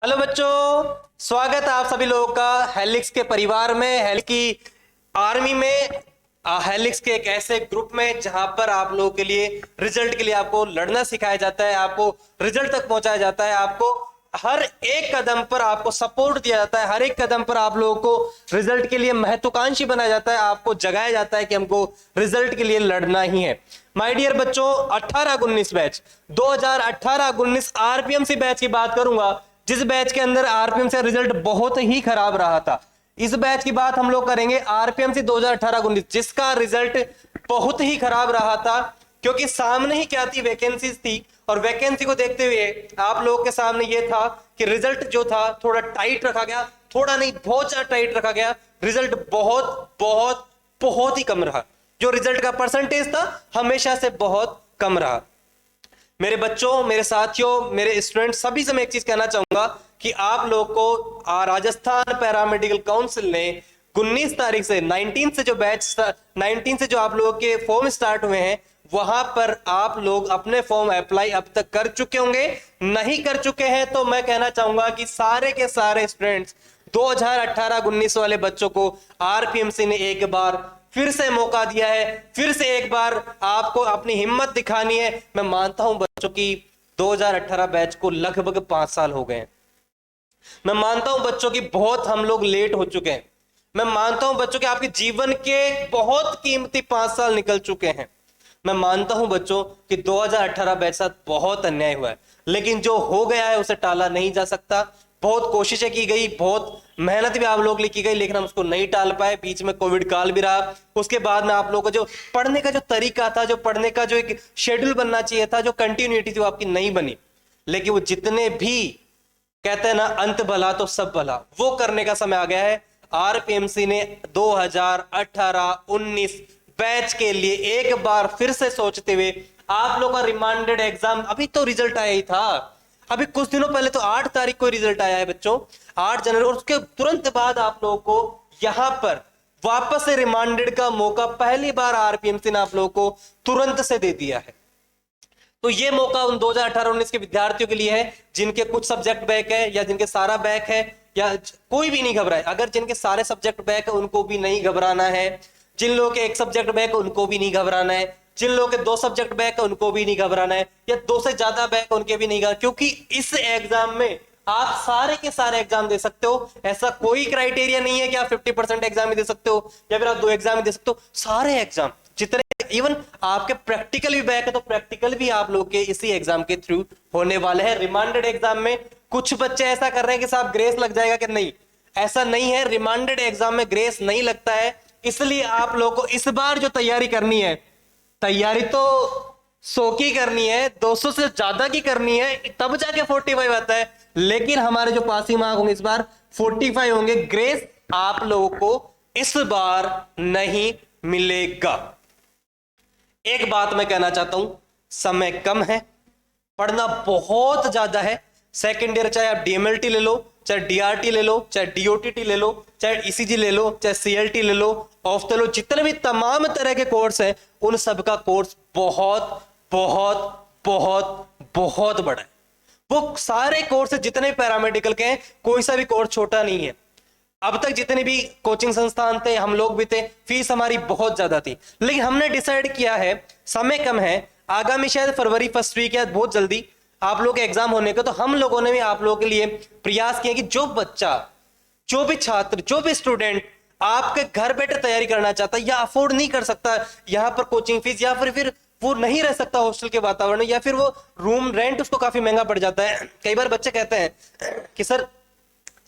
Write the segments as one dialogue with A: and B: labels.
A: Hello बच्चों, स्वागत है आप सभी लोगों का हेलिक्स के परिवार में, हेलिक्स की आर्मी में, हेलिक्स के एक ऐसे ग्रुप में जहां पर आप लोगों के लिए रिजल्ट के लिए आपको लड़ना सिखाया जाता है, आपको रिजल्ट तक पहुंचाया जाता है, आपको हर एक कदम पर आपको सपोर्ट दिया जाता है, हर एक कदम पर आप लोगों को रिजल्ट के लिए महत्वाकांक्षी बनाया जाता है, आपको जगाया जाता है कि हमको रिजल्ट के लिए लड़ना ही है। माय डियर बच्चों, 18-19 बैच 2018-19 आरपीएमसी बैच की बात करूंगा, जिस बैच के अंदर आरपीएम से रिजल्ट बहुत ही खराब रहा था। इस बैच की बात हम लोग करेंगे आरपीएमसी 2018-19, जिसका रिजल्ट बहुत ही खराब रहा था, क्योंकि सामने ही क्या थी, वैकेंसीज थी, और वैकेंसी को देखते हुए आप लोगों के सामने ये था कि रिजल्ट जो था थोड़ा टाइट रखा गया, थोड़ा नहीं बहुत ज्यादा टाइट रखा गया। रिजल्ट बहुत बहुत बहुत ही कम रहा, जो रिजल्ट का परसेंटेज था हमेशा से बहुत कम रहा। मेरे बच्चों, मेरे साथियों, मेरे स्टूडेंट, सभी से मैं एक चीज कहना चाहूंगा कि आप लोग को राजस्थान पैरामेडिकल काउंसिल ने 19 तारीख से 19 से जो आप लोगों के फॉर्म स्टार्ट हुए हैं, वहां पर आप लोग अपने फॉर्म अप्लाई अब तक कर चुके होंगे। नहीं कर चुके हैं तो मैं कहना चाहूंगा कि सारे के सारे स्टूडेंट्स 2018-19 वाले बच्चों को आरपीएमसी ने एक बार फिर से मौका दिया है, फिर से एक बार आपको अपनी हिम्मत दिखानी है। मैं मानता हूं बच्चों की 2018 बैच को लगभग 5 साल हो गए हैं। मैं मानता हूं बच्चों की बहुत हम लोग लेट हो चुके हैं। मैं मानता हूं बच्चों के आपके जीवन के बहुत कीमती 5 साल निकल चुके हैं। मैं मानता हूं बच्चों कि 2018 बैच साथ बहुत अन्याय हुआ है, लेकिन जो हो गया है उसे टाला नहीं जा सकता। बहुत कोशिशें की गई, बहुत मेहनत भी आप लोग लिए की गई, लेकिन हम उसको नहीं टाल पाए। बीच में कोविड काल भी रहा, उसके बाद में आप लोगों को जो पढ़ने का जो तरीका था, जो पढ़ने का जो एक शेड्यूल बनना चाहिए था, जो कंटिन्यूटी थी, वो आपकी नहीं बनी। लेकिन वो जितने भी कहते हैं ना, अंत भला तो सब भला, वो करने का समय आ गया है। आरपीएमसी ने 2018-19 बैच के लिए एक बार फिर से सोचते हुए आप लोग का रिमांडेड एग्जाम, अभी तो रिजल्ट आया ही था, अभी कुछ दिनों पहले तो 8 तारीख को रिजल्ट आया है बच्चों, 8 जनवरी, और उसके तुरंत बाद आप लोगों को यहां पर वापस से रिमांडेड का मौका पहली बार आरपीएमसी ने आप लोगों को तुरंत से दे दिया है। तो ये मौका उन 2018-19 के विद्यार्थियों के लिए है जिनके कुछ सब्जेक्ट बैक है, या जिनके सारा बैक है, या कोई भी नहीं घबराए। अगर जिनके सारे सब्जेक्ट बैक है उनको भी नहीं घबराना है, जिन लोगों के एक सब्जेक्ट बैक है उनको भी नहीं घबराना है, जिन लोगों के 2 सब्जेक्ट बैक है उनको भी नहीं घबराना है, या 2 से ज्यादा बैक है उनके भी नहीं घबराना, क्योंकि इस एग्जाम में आप सारे के सारे एग्जाम दे सकते हो। ऐसा कोई क्राइटेरिया नहीं है कि आप 50% एग्जाम ही दे सकते हो या फिर आप 2 एग्जाम ही दे सकते हो। सारे एग्जाम जितने, इवन आपके प्रैक्टिकल भी बैक है तो प्रैक्टिकल भी आप लोग के इसी एग्जाम के थ्रू होने वाले हैं। रिमांडेड एग्जाम में कुछ बच्चे ऐसा कर रहे हैं कि साहब ग्रेस लग जाएगा, कि नहीं, ऐसा नहीं है। रिमांडेड एग्जाम में ग्रेस नहीं लगता है, इसलिए आप लोगों को इस बार जो तैयारी करनी है, तैयारी तो 100 की करनी है, 200 से ज्यादा की करनी है, तब जाके 45 आता है। लेकिन हमारे जो पासिंग मार्क होंगे इस बार 45 होंगे। ग्रेस आप लोगों को इस बार नहीं मिलेगा। एक बात मैं कहना चाहता हूं, समय कम है, पढ़ना बहुत ज्यादा है। सेकेंड ईयर चाहे आप डीएमएलटी ले लो, चाहे डीआरटी ले लो, चाहे डीओटीटी ले लो, चाहे ईसीजी ले लो, चाहे सीएलटी ले लो, ऑफ्थ लो, जितने भी तमाम तरह के कोर्स हैं, उन सब का कोर्स बहुत बहुत बहुत बहुत बड़ा है। वो सारे कोर्स जितने पैरामेडिकल के हैं, कोई सा भी कोर्स छोटा नहीं है। अब तक जितने भी कोचिंग संस्थान थे, हम लोग भी थे, फीस हमारी बहुत ज्यादा थी, लेकिन हमने डिसाइड किया है, समय कम है, आगामी शायद फरवरी फर्स्ट वीक या बहुत जल्दी आप लोग के एग्जाम होने का, तो हम लोगों ने भी आप लोगों के लिए प्रयास किया कि जो बच्चा, जो भी छात्र, जो भी स्टूडेंट आपके घर बैठे तैयारी करना चाहता है, या अफोर्ड नहीं कर सकता यहां पर कोचिंग फीस, या फिर वो नहीं रह सकता हॉस्टल के वातावरण में, या फिर वो रूम रेंट उसको काफी महंगा पड़ जाता है। कई बार बच्चे कहते हैं कि सर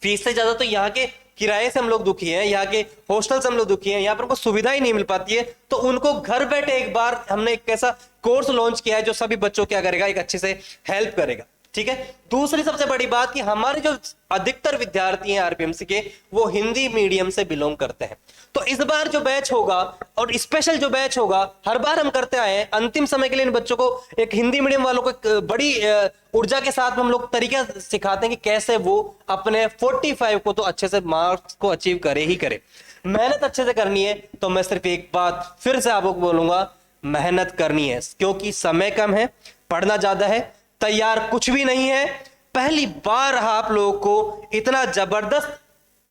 A: फीस से ज्यादा तो यहाँ के किराए से हम लोग दुखी हैं, यहाँ के हॉस्टल से हम लोग दुखी हैं, यहाँ पर उनको सुविधा ही नहीं मिल पाती है। तो उनको घर बैठे एक बार हमने एक ऐसा कोर्स लॉन्च किया है जो सभी बच्चों क्या करेगा, एक अच्छे से हेल्प करेगा। ठीक है। दूसरी सबसे बड़ी बात कि हमारे जो अधिकतर विद्यार्थी हैं आरपीएमसी के, वो हिंदी मीडियम से बिलोंग करते हैं। तो इस बार जो बैच होगा, और स्पेशल जो बैच होगा, हर बार हम करते आए हैं, अंतिम समय के लिए इन बच्चों को, एक हिंदी मीडियम वालों को एक बड़ी ऊर्जा के साथ हम लोग तरीका सिखाते हैं कि कैसे वो अपने 45 को तो अच्छे से मार्क्स को अचीव करे ही करे। मेहनत अच्छे से करनी है। तो मैं सिर्फ एक बात फिर से आपको बोलूंगा, मेहनत करनी है, क्योंकि समय कम है, पढ़ना ज्यादा है, तैयार कुछ भी नहीं है। पहली बार आप लोगों को इतना जबरदस्त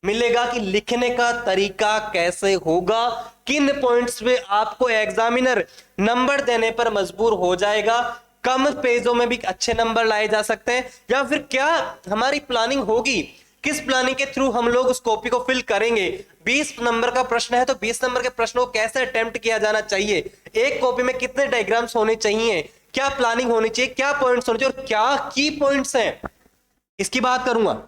A: मिलेगा कि लिखने का तरीका कैसे होगा, किन पॉइंट्स पे आपको एग्जामिनर नंबर देने पर मजबूर हो जाएगा, कम पेजों में भी अच्छे नंबर लाए जा सकते हैं, या फिर क्या हमारी प्लानिंग होगी, किस प्लानिंग के थ्रू हम लोग उस कॉपी को फिल करेंगे। 20 नंबर का प्रश्न है तो 20 नंबर के प्रश्नों को कैसे अटेम्प्ट किया जाना चाहिए, एक कॉपी में कितने डायग्राम्स होने चाहिए, क्या प्लानिंग होनी चाहिए, क्या पॉइंट्स होने चाहिए और क्या की पॉइंट्स हैं, इसकी बात करूंगा।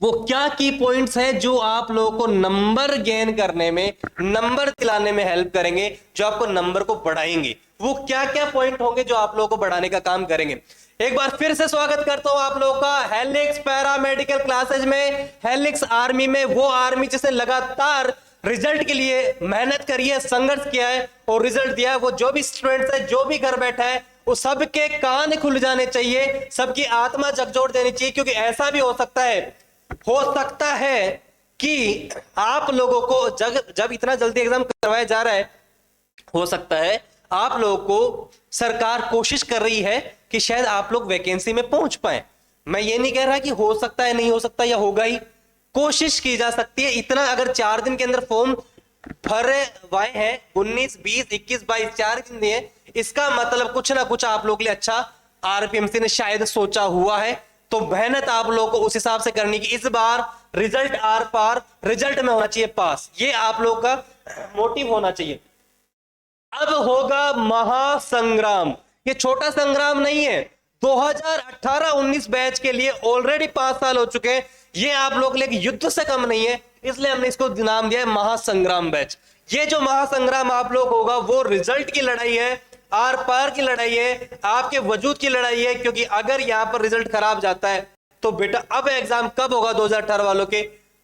A: वो क्या की पॉइंट्स हैं जो आप लोगों को नंबर गेन करने में, नंबर दिलाने में हेल्प करेंगे, जो आपको नंबर को बढ़ाएंगे। वो क्या क्या पॉइंट होंगे जो आप लोगों को बढ़ाने का काम करेंगे। एक बार फिर से स्वागत करता हूं आप लोगों का हेलिक्स पैरामेडिकल क्लासेज में, हेलिक्स आर्मी में। वो आर्मी जिसने लगातार रिजल्ट के लिए मेहनत करी है, संघर्ष किया है और रिजल्ट दिया है। वो जो भी स्टूडेंट्स है, जो भी घर बैठा है, वो सबके कान खुल जाने चाहिए, सबकी आत्मा झकझोर देनी चाहिए, क्योंकि ऐसा भी हो सकता है कि आप लोगों को जब इतना जल्दी एग्जाम करवाया जा रहा है, हो सकता है आप लोगों को सरकार कोशिश कर रही है कि शायद आप लोग वैकेंसी में पहुंच पाए। मैं ये नहीं कह रहा कि हो सकता है, नहीं हो सकता या होगा ही, कोशिश की जा सकती है। इतना अगर 4 दिन के अंदर फॉर्म भरवाए हैं, 19, 20, 21, 22 4 दिन दिए, इसका मतलब कुछ ना कुछ आप लोगों के लिए अच्छा आरपीएमसी ने शायद सोचा हुआ है। तो मेहनत आप लोगों को उस हिसाब से करनी कि इस बार रिजल्ट आर पार, रिजल्ट में होना चाहिए पास, ये आप लोगों का मोटिव होना चाहिए। अब होगा महासंग्राम। ये छोटा संग्राम नहीं है। 2018-19 बैच के लिए ऑलरेडी 5 साल हो चुके हैं। ये आप लोग के लिए युद्ध से कम नहीं है, इसलिए हमने इसको नाम दिया है महासंग्राम बैच। ये जो महासंग्राम आप लोग होगा वो रिजल्ट की लड़ाई है, आर पार की लड़ाई है, आपके वजूद की लड़ाई है। क्योंकि अगर यहां पर रिजल्ट खराब जाता है तो बेटा अब एग्जाम कब होगा 2018 वालों के,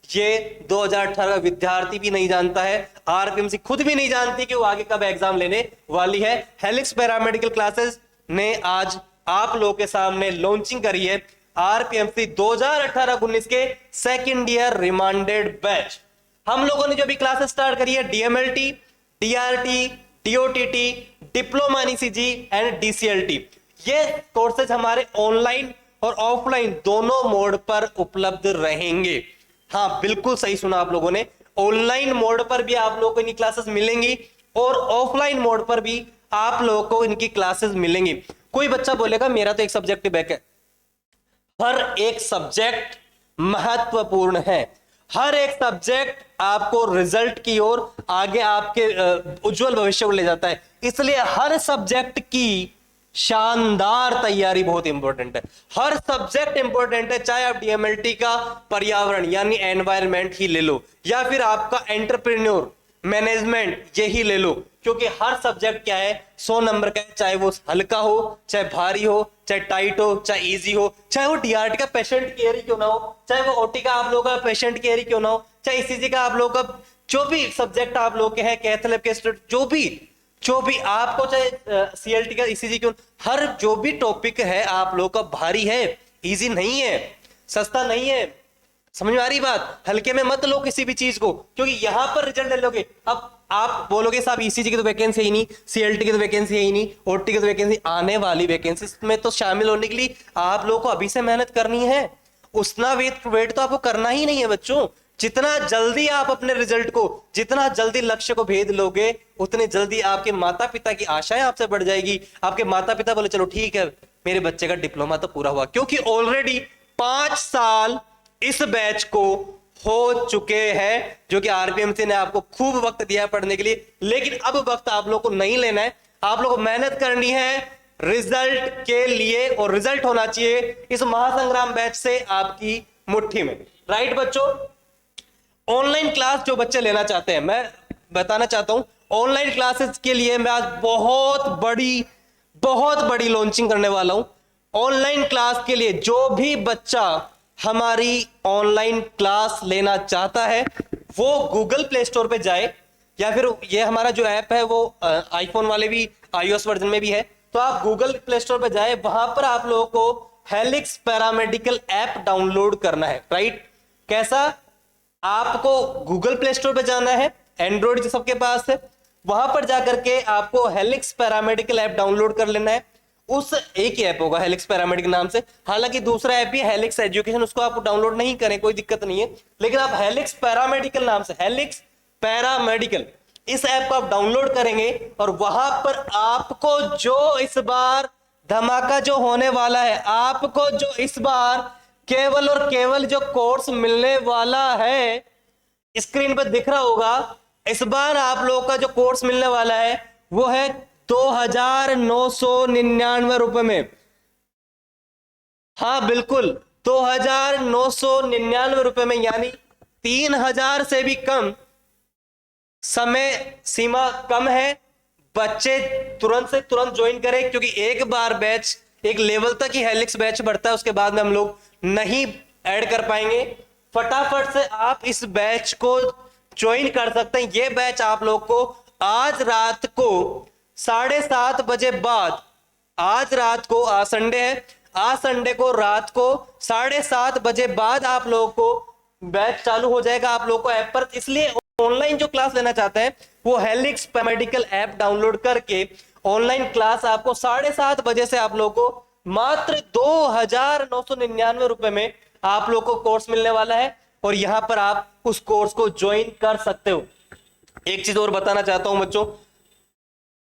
A: ये 2018 का विद्यार्थी भी नहीं जानता है, आरपीएमसी खुद भी नहीं जानती कि वो आगे कब एग्जाम लेने वाली है। हेलिक्स पैरामेडिकल क्लासेस ने आज आप लोगों के सामने लॉन्चिंग करी है आरपीएमसी 2018-19 के सेकेंड ईयर रिमांडेड बैच। हम लोगों ने जो भी क्लासेस स्टार्ट करी है, DMLT, DRT, DOTT, diploma in ECG and DCLT, ये कोर्सेज हमारे ऑनलाइन और ऑफलाइन दोनों मोड पर उपलब्ध रहेंगे। हाँ, बिल्कुल सही सुना आप लोगों ने, ऑनलाइन मोड पर भी आप लोगों को इनकी क्लासेस मिलेंगी और ऑफलाइन मोड पर भी आप लोगों को इनकी क्लासेस मिलेंगी। कोई बच्चा बोलेगा मेरा तो एक सब्जेक्ट बैक है। हर एक सब्जेक्ट महत्वपूर्ण है, हर एक सब्जेक्ट आपको रिजल्ट की ओर, आगे आपके उज्जवल भविष्य को ले जाता है। इसलिए हर सब्जेक्ट की शानदार तैयारी बहुत इंपॉर्टेंट है। हर सब्जेक्ट इंपॉर्टेंट है, चाहे आप डीएमएलटी का पर्यावरण यानी एनवायरनमेंट ही ले लो, या फिर आपका एंटरप्रेन्योर मैनेजमेंट यही ले लो, क्योंकि हर सब्जेक्ट क्या है 100 नंबर का है, चाहे वो हल्का हो, चाहे भारी हो, चाहे टाइट हो, चाहे इजी हो, चाहे वो डीआरटी का पेशेंट केयर ही क्यों ना हो, चाहे वो ओटी का आप लोगों का पेशेंट केयर ही क्यों ना हो, चाहे ईसीजी का आप लोगों का जो भी सब्जेक्ट आप लोग के हैं, कैथ लैब के स्टूडेंट जो भी आपको, चाहे सीएलटी का ईसीजी क्यों, हर जो भी टॉपिक है आप लोगों का भारी है, इजी नहीं है, सस्ता नहीं है। समझ में आ रही बात? हल्के में मत लो किसी भी चीज को, क्योंकि यहां पर रिजल्ट ले लोगे। अब आप बोलोगे साहब ईसीजी की तो वैकेंसी ही नहीं, सीएलटी की तो वैकेंसी है ही नहीं, ओटी की तो वैकेंसी, आने वाली वैकेंसी में तो शामिल होने के लिए आप लोगों को अभी से मेहनत करनी है। उतना वेट तो आपको करना ही नहीं है बच्चों। जितना जल्दी आप अपने रिजल्ट को, जितना जल्दी लक्ष्य को भेद लोगे, उतनी जल्दी आपके माता पिता की आशाएं आपसे बढ़ जाएगी। आपके माता पिता बोले चलो ठीक है मेरे बच्चे का डिप्लोमा तो पूरा हुआ, क्योंकि ऑलरेडी 5 साल इस बैच को हो चुके हैं, जो कि आरपीएमसी ने आपको खूब वक्त दिया पढ़ने के लिए। लेकिन अब वक्त आप लोग को नहीं लेना है, आप लोग को मेहनत करनी है रिजल्ट के लिए, और रिजल्ट होना चाहिए इस महासंग्राम बैच से आपकी मुट्ठी में। राइट बच्चों? ऑनलाइन क्लास जो बच्चे लेना चाहते हैं, मैं बताना चाहता हूं ऑनलाइन क्लासेस के लिए मैं आज बहुत बड़ी लॉन्चिंग करने वाला हूं। ऑनलाइन क्लास के लिए जो भी बच्चा हमारी ऑनलाइन क्लास लेना चाहता है वो गूगल प्ले स्टोर पे जाए, या फिर ये हमारा जो ऐप है वो आईफोन वाले भी, iOS वर्जन में भी है, तो आप गूगल प्ले स्टोर पे जाए, वहां पर आप लोगों को हेलिक्स पैरामेडिकल ऐप डाउनलोड करना है। राइट? कैसा? आपको गूगल प्ले स्टोर पे जाना है, एंड्रॉइड जो सबके पास है, वहां पर जाकर के आपको हेलिक्स पैरामेडिकल ऐप डाउनलोड कर लेना है। उस एक ही ऐप होगा हेलिक्स पैरामेडिकल नाम से। हालांकि दूसरा ऐप भी हेलिक्स एजुकेशन, उसको आप डाउनलोड नहीं करें, कोई दिक्कत नहीं है, लेकिन आप हेलिक्स पैरामेडिकल नाम से, हेलिक्स पैरामेडिकल, इस ऐप को आप डाउनलोड करेंगे और वहां पर आपको जो इस बार धमाका जो होने वाला है, आपको जो इस बार केवल और केवल जो कोर्स मिलने वाला है, स्क्रीन पर दिख रहा होगा, इस बार आप लोगों का जो कोर्स मिलने वाला है वो है 2,999 रुपए में। हाँ बिल्कुल, 2,999 रुपए में, यानी 3,000 से भी कम। समय सीमा कम है, बच्चे तुरंत से तुरंत ज्वाइन करें, क्योंकि एक बार बैच एक लेवल तक ही हेलिक्स बैच बढ़ता है, उसके बाद में हम लोग नहीं ऐड कर पाएंगे। फटाफट से आप इस बैच को ज्वाइन कर सकते हैं। ये बैच आप लोग को आज रात को 7:30 बजे बाद, आज रात को, आज संडे है, आज संडे को रात को 7:30 बजे बाद आप लोगों को बैच चालू हो जाएगा आप लोगों को ऐप पर। इसलिए ऑनलाइन जो क्लास लेना चाहते हैं वो हेलिक्स पैरामेडिकल ऐप डाउनलोड करके ऑनलाइन क्लास आपको 7:30 बजे से आप लोगों को मात्र 2,999 रुपए में आप लोग को कोर्स मिलने वाला है, और यहां पर आप उस कोर्स को ज्वाइन कर सकते हो। एक चीज और बताना चाहता हूं बच्चों,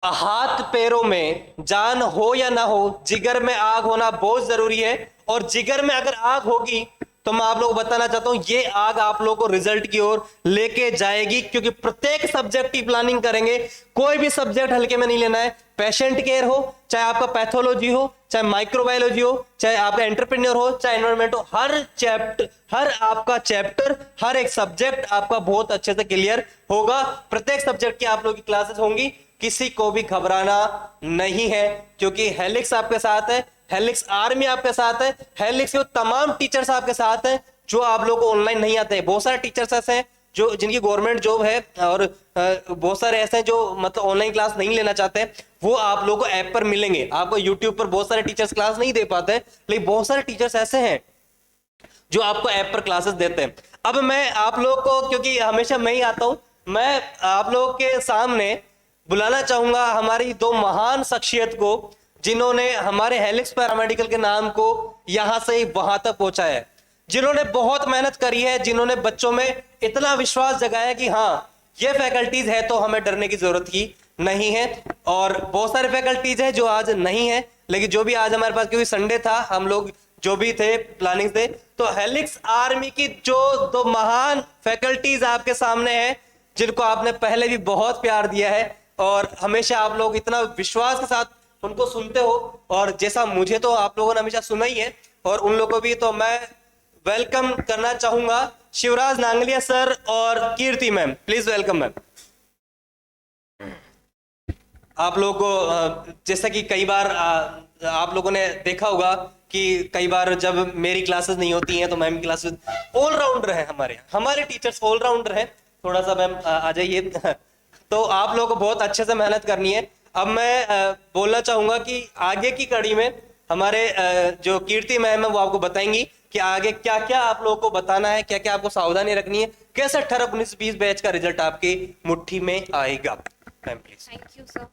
A: हाथ पैरों में जान हो या ना हो, जिगर में आग होना बहुत जरूरी है, और जिगर में अगर आग होगी तो मैं आप लोगों को बताना चाहता हूं ये आग आप लोगों को रिजल्ट की ओर लेके जाएगी, क्योंकि प्रत्येक सब्जेक्ट की प्लानिंग करेंगे। कोई भी सब्जेक्ट हल्के में नहीं लेना है। पेशेंट केयर हो, चाहे आपका पैथोलॉजी हो, चाहे माइक्रोबायोलॉजी हो, चाहे आपका एंटरप्रेन्योर हो, चाहे एनवायरमेंट हो, हर चैप्टर, हर आपका चैप्टर, हर एक सब्जेक्ट आपका बहुत अच्छे से क्लियर होगा। प्रत्येक सब्जेक्ट की आप लोगों की क्लासेस होंगी, किसी को भी घबराना नहीं है, क्योंकि हेलिक्स आपके साथ है, हेलिक्स आर्मी आपके साथ है, हेलिक्स के तमाम टीचर्स आपके साथ हैं जो आप लोग को ऑनलाइन नहीं आते हैं। बहुत सारे टीचर्स ऐसे हैं जो जिनकी गवर्नमेंट जॉब है, और बहुत सारे ऐसे हैं जो मतलब ऑनलाइन क्लास नहीं लेना चाहते हैं, वो आप लोगों को ऐप पर मिलेंगे। आपको यूट्यूब पर बहुत सारे टीचर्स क्लास नहीं दे पाते, लेकिन बहुत सारे टीचर्स ऐसे हैं जो आपको ऐप पर क्लासेस देते हैं। अब मैं आप लोग को, क्योंकि हमेशा मैं ही आता हूं, मैं आप लोग के सामने बुलाना चाहूंगा हमारी दो महान शख्सियत को, जिन्होंने हमारे हेलिक्स पैरामेडिकल के नाम को यहां से वहां तक पहुंचाया है, जिन्होंने बहुत मेहनत करी है, जिन्होंने बच्चों में इतना विश्वास जगाया कि हाँ ये फैकल्टीज है तो हमें डरने की जरूरत ही नहीं है। और बहुत सारे फैकल्टीज है जो आज नहीं है, लेकिन जो भी आज हमारे पास, क्योंकि संडे था, हम लोग जो भी थे प्लानिंग थे, तो हेलिक्स आर्मी की जो दो महान फैकल्टीज आपके सामने है, जिनको आपने पहले भी बहुत प्यार दिया है और हमेशा आप लोग इतना विश्वास के साथ उनको सुनते हो, और जैसा मुझे तो आप लोगों ने हमेशा सुना ही है, और उन लोगों को भी। तो मैं वेलकम करना चाहूंगा शिवराज नांगलिया सर और कीर्ति मैम, प्लीज वेलकम मैम। आप लोगों को जैसा कि कई बार आप लोगों ने देखा होगा कि कई बार जब मेरी क्लासेस नहीं होती हैं तो मैम की क्लासेस, ऑलराउंडर है हमारे टीचर्स ऑलराउंडर है। थोड़ा सा मैम आ जाइए। तो आप लोगों को बहुत अच्छे से मेहनत करनी है। अब मैं बोलना चाहूंगा कि आगे की कड़ी में हमारे जो कीर्ति मैम है वो आपको बताएंगी कि आगे क्या क्या आप लोगों को बताना है, क्या क्या आपको सावधानी रखनी है, कैसे 18, 19, 20 बैच का रिजल्ट आपकी मुट्ठी में आएगा। Ma'am please.
B: Thank you sir.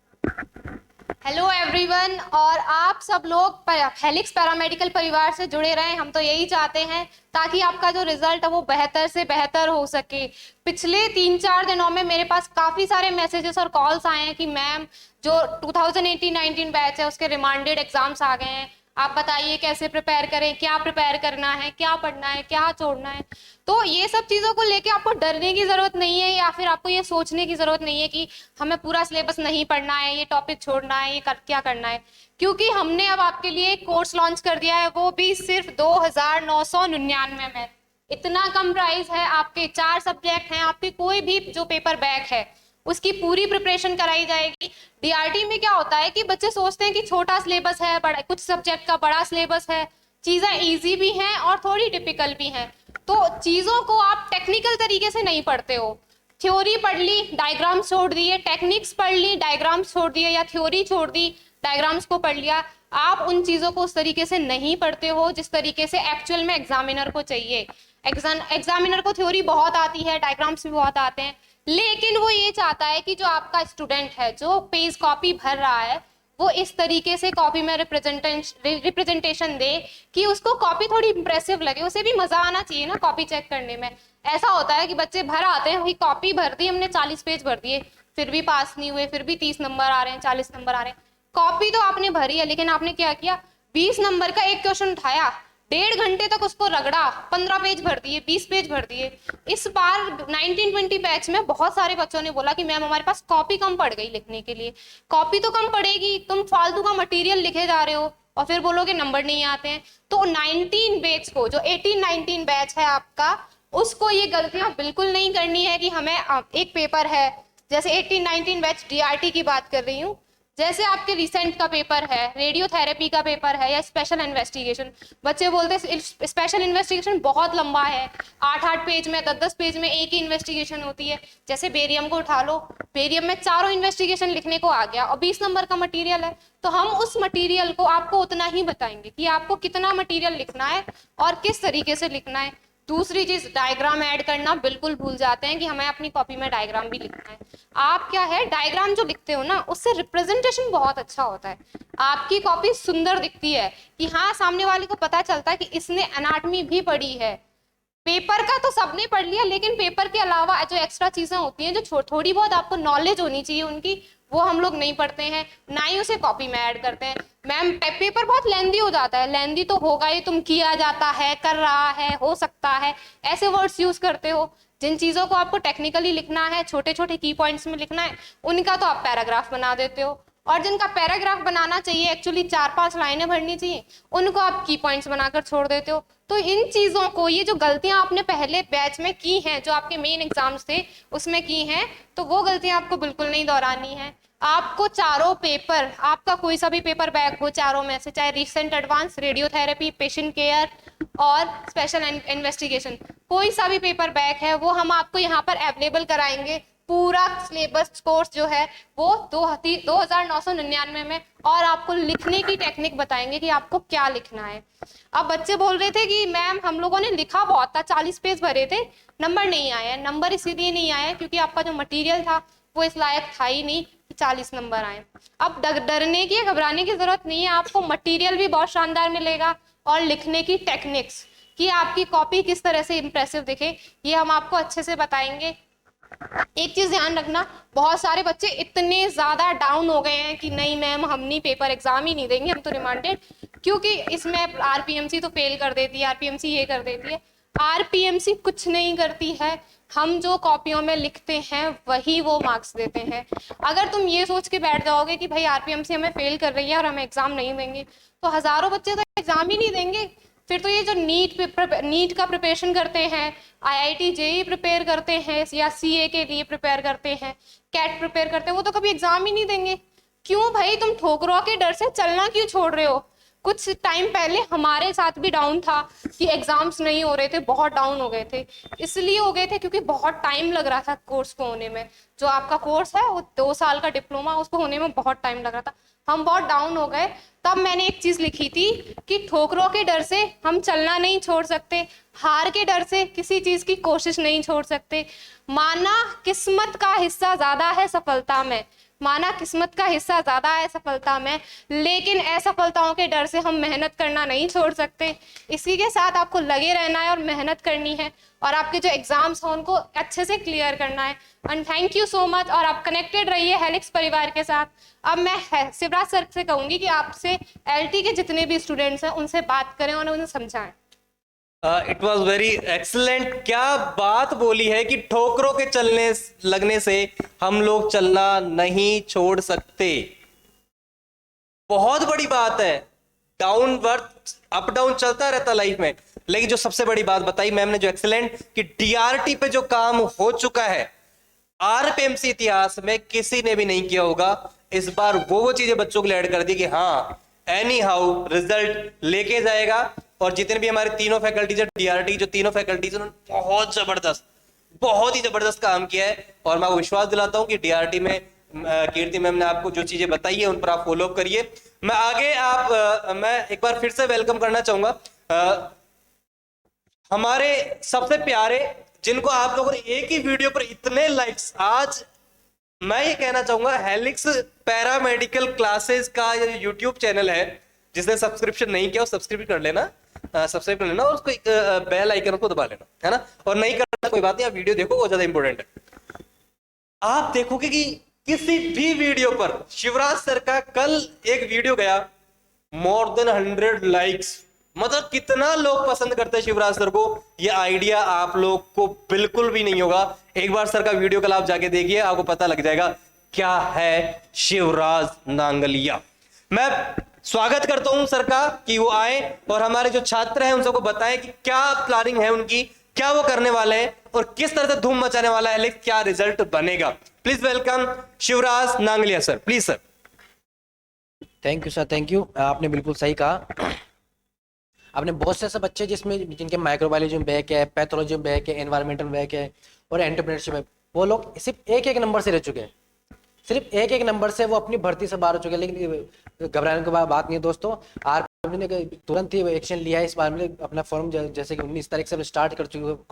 B: Hello everyone, और आप सब लोग हेलिक्स पैरामेडिकल परिवार से जुड़े रहें, हम तो यही चाहते हैं ताकि आपका जो रिजल्ट है वो बेहतर से बेहतर हो सके। पिछले 3-4 दिनों में मेरे पास काफ़ी सारे मैसेजेस और कॉल्स आए हैं कि मैम जो 2018-19 बैच है उसके रिमांडेड एग्जाम्स आ गए हैं, आप बताइए कैसे प्रिपेयर करें, क्या प्रिपेयर करना है, क्या पढ़ना है, क्या छोड़ना है। तो ये सब चीज़ों को लेके आपको डरने की ज़रूरत नहीं है, या फिर आपको ये सोचने की ज़रूरत नहीं है कि हमें पूरा सिलेबस नहीं पढ़ना है, ये टॉपिक छोड़ना है, ये क्या करना है, क्योंकि हमने अब आपके लिए एक कोर्स लॉन्च कर दिया है, वो भी सिर्फ 2,999 में। इतना कम प्राइस है, आपके 4 सब्जेक्ट हैं, आपके कोई भी जो पेपर बैक है उसकी पूरी प्रिपरेशन कराई जाएगी। डीआरटी में क्या होता है कि बच्चे सोचते हैं कि छोटा सिलेबस है, बड़ा कुछ सब्जेक्ट का बड़ा सिलेबस है, चीज़ें इजी भी हैं और थोड़ी टिपिकल भी हैं, तो चीज़ों को आप टेक्निकल तरीके से नहीं पढ़ते हो। थ्योरी पढ़ ली, डायग्राम्स छोड़ दिए, टेक्निक्स पढ़ ली, डायग्राम्स छोड़ दिए, या थ्योरी छोड़ दी, डायग्राम्स को पढ़ लिया। आप उन चीज़ों को उस तरीके से नहीं पढ़ते हो जिस तरीके से एक्चुअल में एग्जामिनर को चाहिए। एग्जामिनर को थ्योरी बहुत आती है, डायग्राम्स भी बहुत आते हैं, लेकिन वो ये चाहता है कि जो आपका स्टूडेंट है जो पेज कॉपी भर रहा है वो इस तरीके से कॉपी में रिप्रेजेंटेशन दे कि उसको कॉपी थोड़ी इंप्रेसिव लगे, उसे भी मजा आना चाहिए ना कॉपी चेक करने में। ऐसा होता है कि बच्चे भर आते हैं, वही कॉपी भर दी हमने, 40 पेज भर दिए, फिर भी पास नहीं हुए, फिर भी 30 नंबर आ रहे हैं, 40 नंबर आ रहे हैं। कॉपी तो आपने भरी है, लेकिन आपने क्या किया, 20 नंबर का एक क्वेश्चन उठाया, 1.5 घंटे तक उसको रगड़ा, 15 पेज भर दिए, 20 पेज भर दिए। इस बार 1920 बैच में बहुत सारे बच्चों ने बोला कि मैम हमारे पास कॉपी कम पड़ गई लिखने के लिए। कॉपी तो कम पड़ेगी, तुम फालतू का मटेरियल लिखे जा रहे हो और फिर बोलोगे नंबर नहीं आते हैं। तो 19 बैच को, जो 18-19 बैच है आपका, उसको ये गलतियां बिल्कुल नहीं करनी है कि हमें एक पेपर है, जैसे 18-19 बैच डीआरटी की बात कर रही हूँ, जैसे आपके रिसेंट का पेपर है, रेडियोथेरेपी का पेपर है, या स्पेशल इन्वेस्टिगेशन। बच्चे बोलते हैं स्पेशल इन्वेस्टिगेशन बहुत लंबा है, 8-8 पेज में, 10-10 पेज में एक ही इन्वेस्टिगेशन होती है। जैसे बेरियम को उठा लो, बेरियम में चारों इन्वेस्टिगेशन लिखने को आ गया और 20 नंबर का मटीरियल है, तो हम उस मटीरियल को आपको उतना ही बताएंगे कि आपको कितना मटीरियल लिखना है और किस तरीके से लिखना है। दूसरी चीज, डायग्राम ऐड करना बिल्कुल भूल जाते हैं कि हमें अपनी कॉपी में डायग्राम भी लिखना है। आप क्या है, डायग्राम जो लिखते हो ना, उससे रिप्रेजेंटेशन बहुत अच्छा होता है, आपकी कॉपी सुंदर दिखती है कि हाँ, सामने वाले को पता चलता है कि इसने एनाटॉमी भी पढ़ी है। पेपर का तो सबने पढ़ लिया, लेकिन पेपर के अलावा जो एक्स्ट्रा चीजें होती हैं, जो थोड़ी बहुत आपको नॉलेज होनी चाहिए उनकी, वो हम लोग नहीं पढ़ते हैं, ना ही उसे कॉपी में ऐड करते हैं। मैम पेपर बहुत लेंदी हो जाता है, लेंदी तो होगा ही, तुम किया जाता है, कर रहा है, हो सकता है, ऐसे वर्ड्स यूज करते हो। जिन चीजों को आपको टेक्निकली लिखना है, छोटे छोटे की पॉइंट्स में लिखना है, उनका तो आप पैराग्राफ बना देते हो, और जिनका पैराग्राफ बनाना चाहिए, एक्चुअली 4-5 लाइनें भरनी चाहिए, उनको आप की पॉइंट्स बनाकर छोड़ देते हो। तो इन चीजों को, ये जो गलतियां आपने पहले बैच में की हैं, जो आपके मेन एग्जाम्स थे उसमें की हैं, तो वो गलतियां आपको बिल्कुल नहीं दोहरानी है। आपको चारों पेपर, आपका कोई सा भी पेपर बैग हो, चारों में से, चाहे recent advance, radiotherapy, patient care और स्पेशल इन्वेस्टिगेशन, कोई सा भी पेपर बैग है, वो हम आपको यहाँ पर अवेलेबल कराएंगे। पूरा सिलेबस कोर्स जो है वो 2,999 में, और आपको लिखने की टेक्निक बताएंगे कि आपको क्या लिखना है। अब बच्चे बोल रहे थे कि मैम हम लोगों ने लिखा बहुत था, 40 पेज भरे थे, नंबर नहीं आए। नंबर इसीलिए नहीं आए क्योंकि आपका जो मटेरियल था वो इस लायक था ही नहीं कि 40 नंबर आए। अब डरने की, घबराने की जरूरत नहीं है, आपको मटेरियल भी बहुत शानदार मिलेगा और लिखने की टेक्निक्स, कि आपकी कॉपी किस तरह से इंप्रेसिव दिखे, ये हम आपको अच्छे से बताएंगे। एक चीज ध्यान रखना, बहुत सारे बच्चे इतने ज्यादा डाउन हो गए हैं कि नहीं मैम हम नहीं, पेपर एग्जाम ही नहीं देंगे, हम तो रिमांडेड, क्योंकि इसमें आरपीएमसी तो फेल कर देती है, आरपीएमसी ये कर देती है। आरपीएमसी कुछ नहीं करती है, हम जो कॉपियों में लिखते हैं वही वो मार्क्स देते हैं। अगर तुम ये सोच के बैठ जाओगे कि भाई आरपीएमसी हमें फेल कर रही है और हमें एग्जाम नहीं देंगे, तो हजारों बच्चे तो एग्जाम ही नहीं देंगे। फिर तो ये जो नीट का प्रिपरेशन करते हैं, आईआईटी जेई प्रिपेयर करते हैं, या सीए के लिए प्रिपेयर करते हैं, कैट प्रिपेयर करते हैं, वो तो कभी एग्जाम ही नहीं देंगे। क्यों भाई, तुम ठोकरों के डर से चलना क्यों छोड़ रहे हो? कुछ टाइम पहले हमारे साथ भी डाउन था कि एग्जाम्स नहीं हो रहे थे, बहुत डाउन हो गए थे। इसलिए हो गए थे क्योंकि बहुत टाइम लग रहा था कोर्स को होने में। जो आपका कोर्स है वो 2 साल का डिप्लोमा, उसको होने में बहुत टाइम लग रहा था, हम बहुत डाउन हो गए। तब मैंने एक चीज लिखी थी कि ठोकरों के डर से हम चलना नहीं छोड़ सकते, हार के डर से किसी चीज की कोशिश नहीं छोड़ सकते। माना किस्मत का हिस्सा ज्यादा है सफलता में, माना किस्मत का हिस्सा ज्यादा है सफलता में, लेकिन असफलताओं के डर से हम मेहनत करना नहीं छोड़ सकते। इसी के साथ आपको लगे रहना है और मेहनत करनी है, और आपके जो एग्जाम्स हैं उनको अच्छे से क्लियर करना है। And thank you so much, और आप कनेक्टेड रहिए हेलिक्स परिवार के साथ। अब मैं शिवराज सर से कहूंगी कि आपसे एलटी के जितने भी स्टूडेंट्स हैं उनसे बात करें और उन्हें समझाएं।
A: It was very excellent. क्या बात बोली है कि ठोकरों के चलने लगने से हम लोग चलना नहीं छोड़ सकते। बहुत बड़ी बात है, डाउनवर्ड अप डाउन चलता रहता लाइफ में, लेकिन जो सबसे बड़ी बात बताई मैम ने, जो एक्सीलेंट, कि डीआरटी पे जो काम हो चुका है आरपीएमसी इतिहास में किसी ने भी नहीं किया होगा। इस बार वो चीजें बच्चों को ऐड कर दी कि हाँ एनी हाउ रिजल्ट लेके जाएगा। और जितने भी हमारे तीनों फैकल्टीज, डीआरटी जो तीनों फैकल्टीज, उन्होंने बहुत ही जबरदस्त काम किया है। और मैं विश्वास दिलाता हूं कि डीआरटी में कीर्ति मैम ने आपको जो चीजें बताई है उन पर आप फॉलो अप करिए। मैं आगे मैं एक बार फिर से वेलकम करना चाहूंगा हमारे सबसे प्यारे, जिनको आप लोगों ने एक ही वीडियो पर इतने लाइक्स, आज मैं ये कहना चाहूंगा हेलिक्स पैरामेडिकल क्लासेस का ये यूट्यूब चैनल है, जिसने सब्सक्रिप्शन नहीं किया वो सब्सक्राइब कर लेना, सब्सक्राइब कर लेना और उसको बेल आइकन को दबा लेना, है ना। और नहीं करना कोई बात नहीं, आप वीडियो देखो, वो ज्यादा इंपॉर्टेंट है। आप देखोगे कि किसी भी वीडियो पर शिवराज सर का कल एक वीडियो गया, मोर देन 100 लाइक्स, मतलब कितना लोग पसंद करते हैं शिवराज सर को, ये आइडिया आप लोग को बिल्कुल भी नहीं होगा। एक बार सर का वीडियो कल आप जाके देखिए, आपको पता लग जाएगा क्या है शिवराज नांगलिया। मैं स्वागत करता हूं सर का कि वो आए और हमारे जो छात्र हैं उन सबको बताएं कि क्या प्लानिंग है उनकी, क्या वो करने वाले हैं और किस तरह से धूम मचाने वाला है, लेकिन क्या रिजल्ट बनेगा। Please welcome Shivraj Nangalia sir, please sir.
C: Thank you sir, thank you. आपने बिल्कुल सही कहा। आपने बहुत से ऐसे बच्चे जिसमें जिनके माइक्रोबायोलॉजी में बैक है, पैथोलॉजी में बैक है, एनवायरमेंटल में बैक है और एंटरप्रेन्योरशिप में, वो लोग सिर्फ एक एक नंबर से रह चुके हैं, सिर्फ एक एक नंबर से वो अपनी भर्ती से बाहर हो चुके हैं। लेकिन घबराने की बात नहीं है दोस्तों, आरपीएफ ने तुरंत ही एक्शन लिया है इस बारे में। अपना फॉर्म जैसे कि 19 तारीख से स्टार्ट कर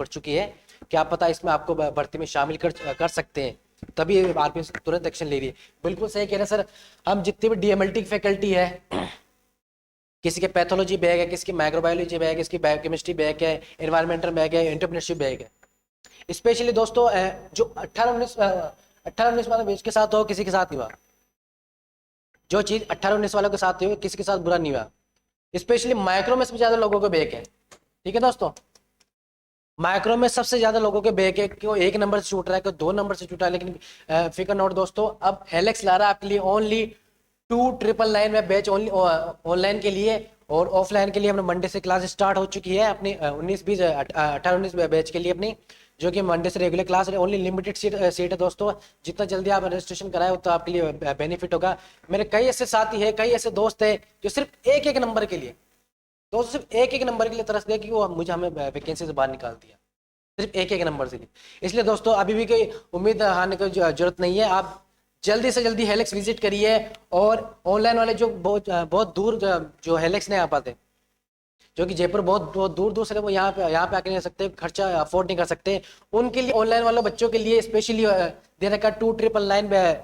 C: चुकी है, क्या पता इसमें आपको भर्ती में शामिल कर सकते हैं, तभी आरपीएफ तुरंत एक्शन ले रही है। बिल्कुल सही कह रहे हैं सर। हम जितनी भी डीएमएलटी की फैकल्टी है, किसी के पैथोलॉजी बैग है, किसी की माइक्रोबायोलॉजी बैग है, किसकी बायोकेमिस्ट्री बैग है, एनवायरमेंटल बैग है, एंटरप्रेन्योरशिप बैग है। स्पेशली दोस्तों जो 18-19 वाले बैच के साथ हो, किसी के साथ नहीं हुआ। जो चीज 18-19 वालों के साथ हुई, किसी के साथ बुरा नहीं हुआ। स्पेशली माइक्रो में सबसे ज्यादा लोगों के बैग है, ठीक है दोस्तों। माइक्रो में सबसे ज्यादा लोगों के बैग है, कि वो 1 नंबर से छूट रहा है, कोई 2 नंबर से छूट रहा है। लेकिन फिकर नोट दोस्तों, अब हेलेक्स ला रहा है आपके लिए ओनली 2999 में बैच ओनली ऑनलाइन के लिए, और ऑफलाइन के लिए हमने मंडे से क्लास स्टार्ट हो चुकी है अपनी 18-19 बैच के लिए अपनी, जो कि मंडे से रेगुलर क्लास है। ओनली लिमिटेड सीट है दोस्तों। जितना जल्दी आप रजिस्ट्रेशन कराए उतना आपके लिए बेनिफिट होगा। मेरे कई ऐसे साथी है, कई ऐसे दोस्त है जो सिर्फ एक नंबर के लिए, दोस्तों सिर्फ एक नंबर के लिए तरस गए कि वो हमें वैकेंसी से बाहर निकाल दिया, सिर्फ एक नंबर से लिए। इसलिए दोस्तों अभी भी कोई उम्मीद हारने की जरूरत नहीं है। आप जल्दी से जल्दी हेलेक्स विजिट करिए। और ऑनलाइन वाले जो बहुत दूर जो हेलेक्स नहीं आ पाते, जो कि जयपुर बहुत दूर दूर से वो यहाँ पे आके नहीं सकते, खर्चा अफोर्ड नहीं कर सकते, उनके लिए ऑनलाइन वाले बच्चों के लिए स्पेशली दे रखा 2999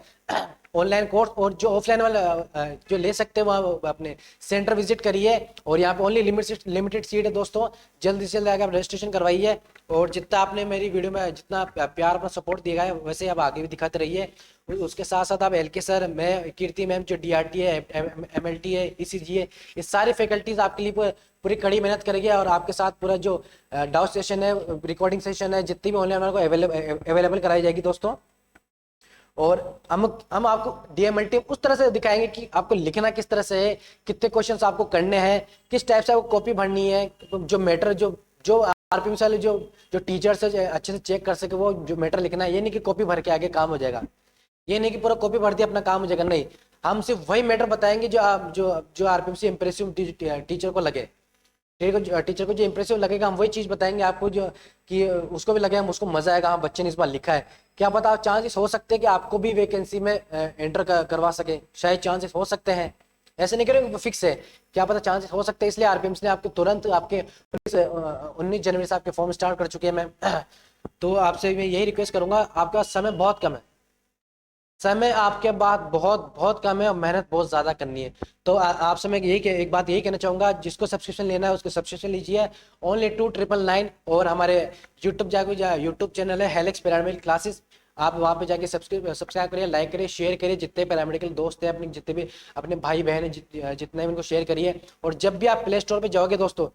C: ऑनलाइन कोर्स। और जो ऑफलाइन वाला जो ले सकते हैं वहाँ अपने सेंटर विजिट करिए। और यहाँ पे ओनली लिमिटेड सीट है दोस्तों। जल्दी से जल्दी आगे आप रजिस्ट्रेशन करवाइए। और जितना आपने मेरी वीडियो में जितना प्यार अपना सपोर्ट दिया है, वैसे आप आगे भी दिखाते रहिए। उसके साथ साथ आप एलके सर, मैं, कीर्ति मैम, जो डीआरटी है, एमएलटी है, ईसीजी है, ये सारी फैकल्टीज आपके लिए पूरी कड़ी मेहनत करेगी। और आपके साथ पूरा जो डाउट सेशन है, रिकॉर्डिंग सेशन है, जितनी भी ऑनलाइन को अवेलेबल कराई जाएगी दोस्तों। और हम आपको डीएमएलटी उस तरह से दिखाएंगे कि आपको लिखना किस तरह से है, कितने क्वेश्चंस आपको करने हैं, किस टाइप से आपको कॉपी भरनी है, जो मैटर जो आरपीएम वाले जो टीचर्स है अच्छे से चेक कर सके, वो जो मैटर लिखना है। ये नहीं कि कॉपी भर के आगे काम हो जाएगा, ये नहीं कि पूरा कॉपी भर दिया अपना काम हो जाएगा, नहीं। हम सिर्फ वही मैटर बताएंगे जो आरपीएम से इंप्रेसिव टीचर को लगे, टीचर को जो इंप्रेसिव लगेगा, हम वही चीज बताएंगे आपको, जो कि उसको भी लगे, हम उसको मजा आएगा, हाँ बच्चे ने इस बार लिखा है। क्या पता चांसेस हो सकते हैं कि आपको भी वैकेंसी में एंटर करवा सके, शायद चांसेस हो सकते हैं, ऐसे नहीं करेंगे फिक्स है, क्या पता चांसेस हो सकते हैं। इसलिए आरपीएम ने आपके तुरंत आपके 19 जनवरी से आपके फॉर्म स्टार्ट कर चुके हैं मैम। तो आपसे मैं यही रिक्वेस्ट करूंगा, आपका समय बहुत कम है, समय आपके बाद बहुत कम है और मेहनत बहुत ज्यादा करनी है। तो आपसे मैं एक बात यही कहना चाहूंगा, जिसको सब्सक्रिप्शन लेना है उसको सब्सक्रिप्शन लीजिए ओनली 2999। और हमारे यूट्यूब चैनल है हेलेक्स पैरामेडिकल क्लासेस, आप वहाँ पे जाके सब्सक्राइब करिए, लाइक करिए, शेयर करिए। जितने पैरामेडिकल दोस्त हैं अपने, जितने भी अपने भाई बहन हैं, जितने भी उनको शेयर करिए। और जब भी आप प्ले स्टोर पर जाओगे दोस्तों,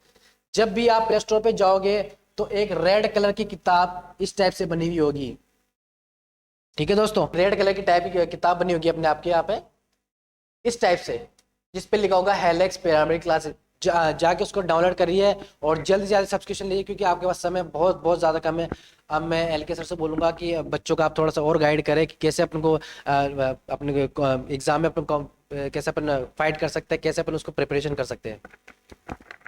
C: जब भी आप प्ले स्टोर पर जाओगे तो एक रेड कलर की किताब इस टाइप से बनी हुई होगी, ठीक है दोस्तों। रेड कलर की टाइप की किताब बनी होगी अपने आपके यहाँ पे इस टाइप से, जिस पे लिखा होगा हेलेक्स पैरामेडिकल क्लासेस। जाके उसको डाउनलोड करिए और जल्दी से जल्दी सब्सक्रिप्शन लीजिए, क्योंकि आपके पास समय बहुत ज़्यादा कम है। अब मैं एलके सर से बोलूँगा कि बच्चों का आप थोड़ा सा और गाइड करें कि कैसे अपन को अपने एग्जाम में अपन कैसे अपन फाइट कर सकते हैं, कैसे अपन उसको प्रिपरेशन कर सकते हैं।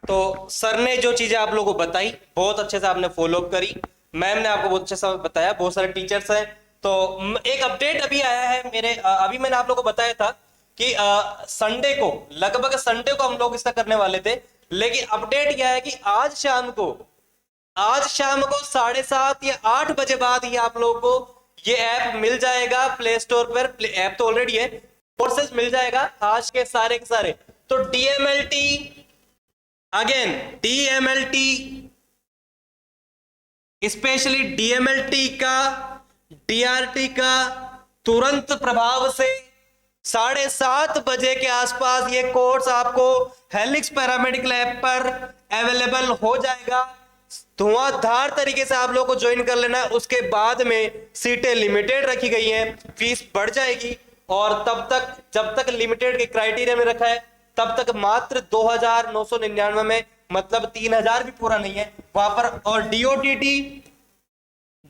A: तो सर ने जो चीजें आप लोगों को बताई, बहुत अच्छे से आपने फॉलो अप करी। मैम ने आपको बहुत अच्छे से बताया, बहुत सारे टीचर्स हैं। तो एक अपडेट अभी आया है मेरे, अभी मैंने आप लोगों को बताया था कि संडे को, लगभग संडे को हम लोग इसका करने वाले थे, लेकिन अपडेट यह है कि आज शाम को 7:30 या 8 बजे बाद ही आप लोगों को ये ऐप मिल जाएगा प्ले स्टोर पर, ऐप तो ऑलरेडी है, कोर्सेज मिल जाएगा आज के सारे। तो DMLT, again DMLT, specially DMLT का, डीआरटी का तुरंत प्रभाव से 7:30 बजे के आसपास ये कोर्स आपको हेलिक्स पैरामेडिकल ऐप पर अवेलेबल हो जाएगा। धुआंधार तरीके से आप लोग को ज्वाइन कर लेना है। उसके बाद में सीटें लिमिटेड रखी गई हैं, फीस बढ़ जाएगी, और तब तक जब तक लिमिटेड के क्राइटेरिया में रखा है तब तक मात्र 2,999 में, मतलब 3,000 भी पूरा नहीं है वहां पर। और डीओटीटी,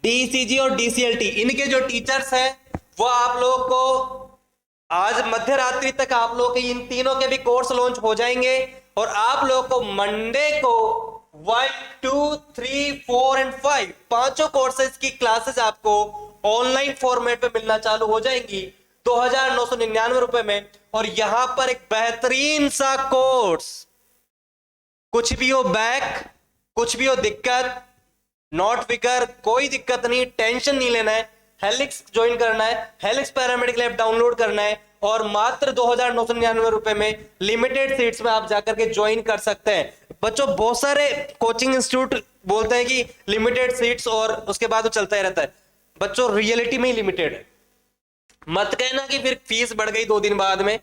A: डीसीजी और डीसीएलटी, इनके जो टीचर्स हैं वो आप लोग को आज मध्य रात्रि तक आप लोग के इन तीनों के भी कोर्स लॉन्च हो जाएंगे, और आप लोग को मंडे को 1, 2, 3, 4 एंड 5 पांचों कोर्सेज की क्लासेस आपको ऑनलाइन फॉर्मेट पे मिलना चालू हो जाएंगी 2,999 रुपए में। और यहां पर एक बेहतरीन सा कोर्स, कुछ भी हो बैक, कुछ भी हो दिक्कत, नॉट फिकर, कोई दिक्कत नहीं, टेंशन नहीं लेना है। हेलिक्स ज्वाइन करना है, हेलिक्स पैरामेडिकल ऐप डाउनलोड करना है, और मात्र 2,999 रुपए में लिमिटेड सीट्स में आप जाकर के ज्वाइन कर सकते हैं। बच्चों, बहुत सारे कोचिंग इंस्टीट्यूट बोलते हैं कि लिमिटेड सीट्स और उसके बाद वो चलता ही रहता है। बच्चों, रियलिटी में ही लिमिटेड है। मत कहना कि फिर फीस बढ़ गई 2 दिन बाद में,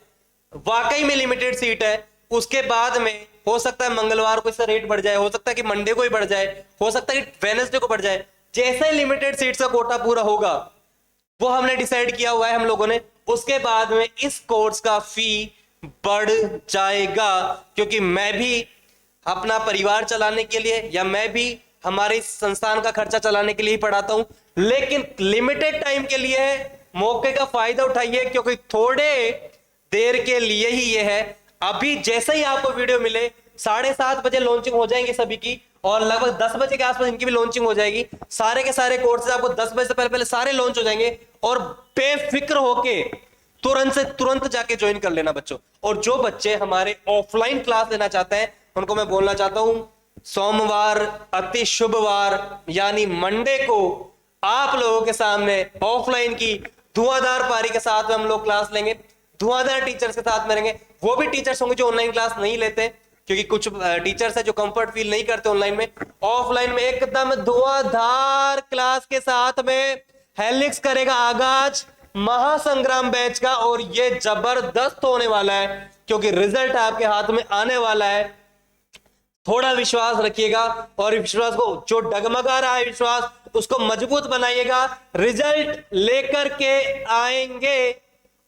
A: वाकई में लिमिटेड सीट है। उसके बाद में हो सकता है मंगलवार को इसका रेट बढ़ जाए, हो सकता है कि मंडे को ही बढ़ जाए, हो सकता है कि वेडनेसडे को बढ़ जाए। जैसे ही लिमिटेड सीट्स का कोटा पूरा होगा, वो हमने डिसाइड किया हुआ है हम लोगों ने, उसके बाद में इस कोर्स का फी बढ़ जाएगा। क्योंकि मैं भी अपना परिवार चलाने के लिए, या मैं भी हमारे संस्थान का खर्चा चलाने के लिए ही पढ़ाता हूं, लेकिन लिमिटेड टाइम के लिए है। मौके का फायदा उठाइए, क्योंकि थोड़े देर के लिए ही ये है। अभी जैसे ही आपको वीडियो मिले 7:30 बजे लॉन्चिंग हो जाएंगी सभी की, और लगभग 10 बजे के आसपास इनकी भी लॉन्चिंग हो जाएगी। सारे के सारे कोर्सेज आपको 10 बजे से पहले सारे लॉन्च हो जाएंगे, और बेफिक्र होके तुरंत से तुरंत जाके ज्वाइन कर लेना बच्चों। और जो बच्चे हमारे ऑफलाइन क्लास लेना चाहते हैं उनको मैं बोलना चाहता हूं, सोमवार अति शुभ वार यानी मंडे को आप लोगों के सामने ऑफलाइन की धुआंधार पारी के साथ में हम लोग क्लास लेंगे, धुआंधार टीचर्स के साथ में रहेंगे। वो भी टीचर्स होंगे जो ऑनलाइन क्लास नहीं लेते, क्योंकि कुछ टीचर्स है जो कंफर्ट फील नहीं करते ऑनलाइन में। ऑफलाइन में एकदम धुआंधार क्लास के साथ में हेलिक्स करेगा आगाज महासंग्राम बैच का, और ये जबरदस्त होने वाला है, क्योंकि रिजल्ट आपके हाथ में आने वाला है। थोड़ा विश्वास रखिएगा, और विश्वास को, जो डगमगा रहा है विश्वास, उसको मजबूत बनाइएगा। रिजल्ट लेकर के आएंगे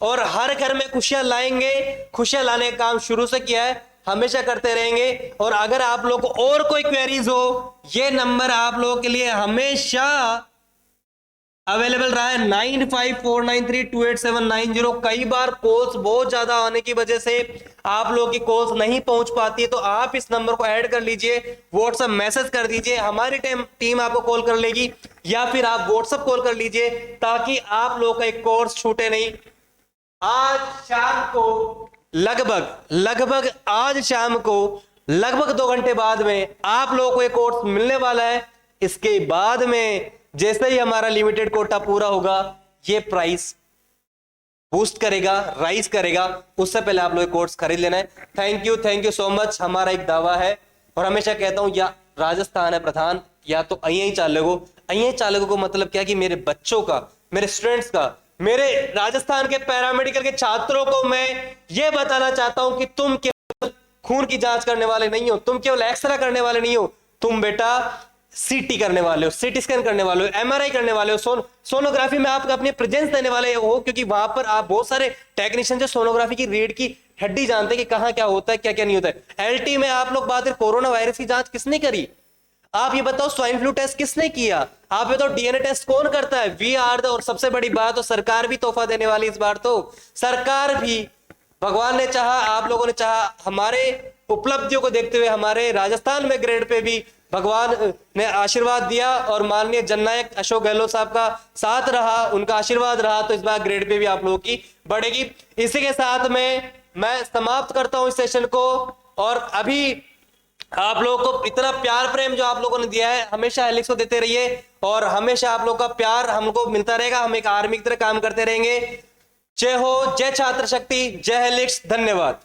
A: और हर घर में खुशियां लाएंगे। खुशियां लाने का काम शुरू से किया है, हमेशा करते रहेंगे। और अगर आप लोग को और कोई क्वेरीज हो, ये नंबर आप लोगों के लिए हमेशा अवेलेबल रहा है 9549328790। कई बार कॉल्स बहुत ज्यादा आने की वजह से आप लोग की कॉल्स नहीं पहुंच पाती है, तो आप इस नंबर को ऐड कर लीजिए, व्हाट्सएप मैसेज कर दीजिए, हमारी टीम आपको कॉल कर लेगी, या फिर आप व्हाट्सएप कॉल कर लीजिए, ताकि आप लोग का एक कोर्स छूटे नहीं। आज शाम को लगभग आज शाम को लगभग 2 घंटे बाद में आप लोगों को एक कोर्स मिलने वाला है। इसके बाद में जैसे ही हमारा लिमिटेड कोटा पूरा होगा, ये प्राइस बूस्ट करेगा, राइज करेगा। उससे पहले आप लोग कोर्स खरीद लेना है। Thank you so much. हमारा एक दावा है, और हमेशा कहता हूं, या राजस्थान है प्रधान, या तो अहीं चालकों को मतलब क्या कि मेरे बच्चों का, मेरे स्टूडेंट्स का, मेरे राजस्थान के पैरामेडिकल के छात्रों को मैं ये बताना चाहता हूं कि तुम केवल खून की जांच करने वाले नहीं हो, तुम केवल एक्सरे करने वाले नहीं हो, तुम बेटा सीटी करने वाले हो, सीटी स्कैन करने वाले हो, एमआरआई करने वाले हो, सोनोग्राफी में आप अपने प्रेजेंस देने वाले हो, क्योंकि वहां पर आप बहुत सारे टेक्नीशियन जो सोनोग्राफी की रीढ़ की हड्डी जानते हैं कि कहां क्या होता है, क्या क्या नहीं होता है। एलटी में आप लोग बात करें, कोरोना वायरस की जांच किसने करी? आप ये बताओ, स्वाइन फ्लू टेस्ट किसने किया? आप बताओ, डीएनए टेस्ट कौन करता है? We are the. और सबसे बड़ी बात, तो सरकार भी तोहफा देने वाली इस बार। तो सरकार भी, भगवान ने चाहा, आप लोगों ने चाहा, हमारे उपलब्धियों को देखते हुए हमारे राजस्थान में ग्रेड पे भी भगवान ने आशीर्वाद दिया, और माननीय जननायक अशोक गहलोत साहब का साथ रहा, उनका आशीर्वाद रहा, तो इस बार ग्रेड पे भी आप लोगों की बढ़ेगी। इसी के साथ में मैं समाप्त करता हूं इस सेशन को, और अभी आप लोगों को इतना प्यार प्रेम जो आप लोगों ने दिया है हमेशा हेलिक्स को देते रहिए और हमेशा आप लोगों का प्यार हमको मिलता रहेगा। हम एक आर्मी की तरह काम करते रहेंगे। जय हो, जय छात्र शक्ति, जय हेलिक्स, धन्यवाद।